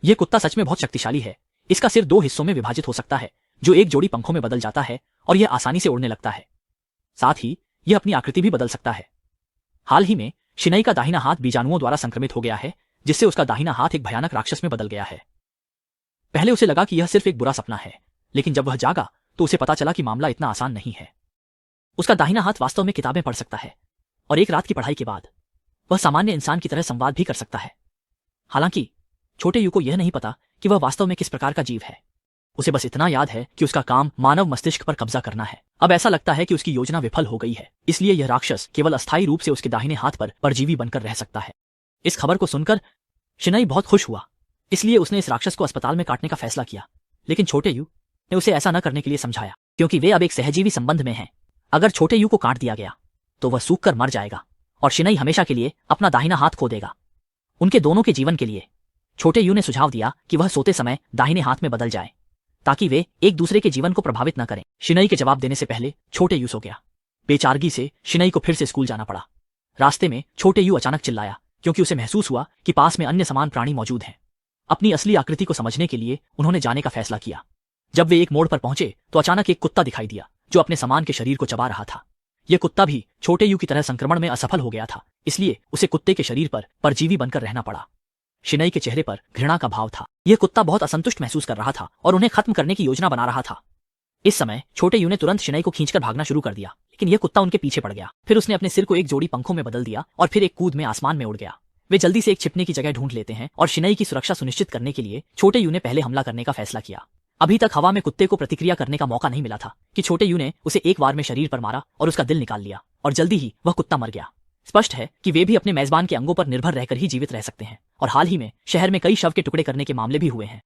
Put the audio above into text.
यह कुत्ता सच में बहुत शक्तिशाली है। इसका सिर 2 हिस्सों में विभाजित हो सकता है, जो एक जोड़ी पंखों में बदल जाता है और यह आसानी से उड़ने लगता है। साथ ही यह अपनी आकृति भी बदल सकता है। हाल ही में शिनई का दाहिना हाथ बीजाणुओं द्वारा संक्रमित हो गया है, जिससे उसका दाहिना हाथ एक भयानक राक्षस में बदल गया है। पहले उसे लगा कि यह सिर्फ एक बुरा सपना है, लेकिन जब वह जागा तो उसे पता चला कि मामला इतना आसान नहीं है। उसका दाहिना हाथ वास्तव में किताबें पढ़ सकता है और एक रात की पढ़ाई के बाद वह सामान्य इंसान की तरह संवाद भी कर सकता है। हालांकि छोटे यू को यह नहीं पता कि वह वास्तव में किस प्रकार का जीव है। उसे बस इतना याद है कि उसका काम मानव मस्तिष्क पर कब्जा करना है। अब ऐसा लगता है कि उसकी योजना विफल हो गई है, इसलिए यह राक्षस केवल अस्थायी रूप से उसके दाहिने हाथ पर परजीवी बनकर रह सकता है। इस खबर को सुनकर शिनई बहुत खुश हुआ, इसलिए उसने इस राक्षस को अस्पताल में काटने का फैसला किया। लेकिन छोटे यू ने उसे ऐसा न करने के लिए समझाया, क्योंकि वे अब एक सहजीवी संबंध में हैं। अगर छोटे यू को काट दिया गया तो वह सूख कर मर जाएगा और शिनई हमेशा के लिए अपना दाहिना हाथ खो देगा। उनके दोनों के जीवन के लिए छोटे यू ने सुझाव दिया कि वह सोते समय दाहिने हाथ में बदल जाए, ताकि वे एक दूसरे के जीवन को प्रभावित न करें। शिनई के जवाब देने से पहले छोटे यू सो गया। बेचारगी से शिनई को फिर से स्कूल जाना पड़ा। रास्ते में छोटे यू अचानक चिल्लाया, क्योंकि उसे महसूस हुआ कि पास में अन्य समान प्राणी मौजूद हैं। अपनी असली आकृति को समझने के लिए उन्होंने जाने का फैसला किया। जब वे एक मोड़ पर पहुंचे तो अचानक एक कुत्ता दिखाई दिया, जो अपने समान के शरीर को चबा रहा था। यह कुत्ता भी छोटे यू की तरह संक्रमण में असफल हो गया था, इसलिए उसे कुत्ते के शरीर पर परजीवी बनकर रहना पड़ा। शिनई के चेहरे पर घृणा का भाव था। यह कुत्ता बहुत असंतुष्ट महसूस कर रहा था और उन्हें खत्म करने की योजना बना रहा था। इस समय छोटे यू ने तुरंत शिनई को खींचकर भागना शुरू कर दिया, लेकिन यह कुत्ता उनके पीछे पड़ गया। फिर उसने अपने सिर को एक जोड़ी पंखों में बदल दिया और फिर एक कूद में आसमान में उड़ गया। वे जल्दी से एक छिपने की जगह ढूंढ लेते हैं और शिनई की सुरक्षा सुनिश्चित करने के लिए छोटे यू ने पहले हमला करने का फैसला किया। अभी तक हवा में कुत्ते को प्रतिक्रिया करने का मौका नहीं मिला था कि छोटे यू ने उसे एक बार में शरीर पर मारा और उसका दिल निकाल लिया, और जल्दी ही वह कुत्ता मर गया। स्पष्ट है कि वे भी अपने मेजबान के अंगों पर निर्भर रहकर ही जीवित रह सकते हैं, और हाल ही में शहर में कई शव के टुकड़े करने के मामले भी हुए हैं।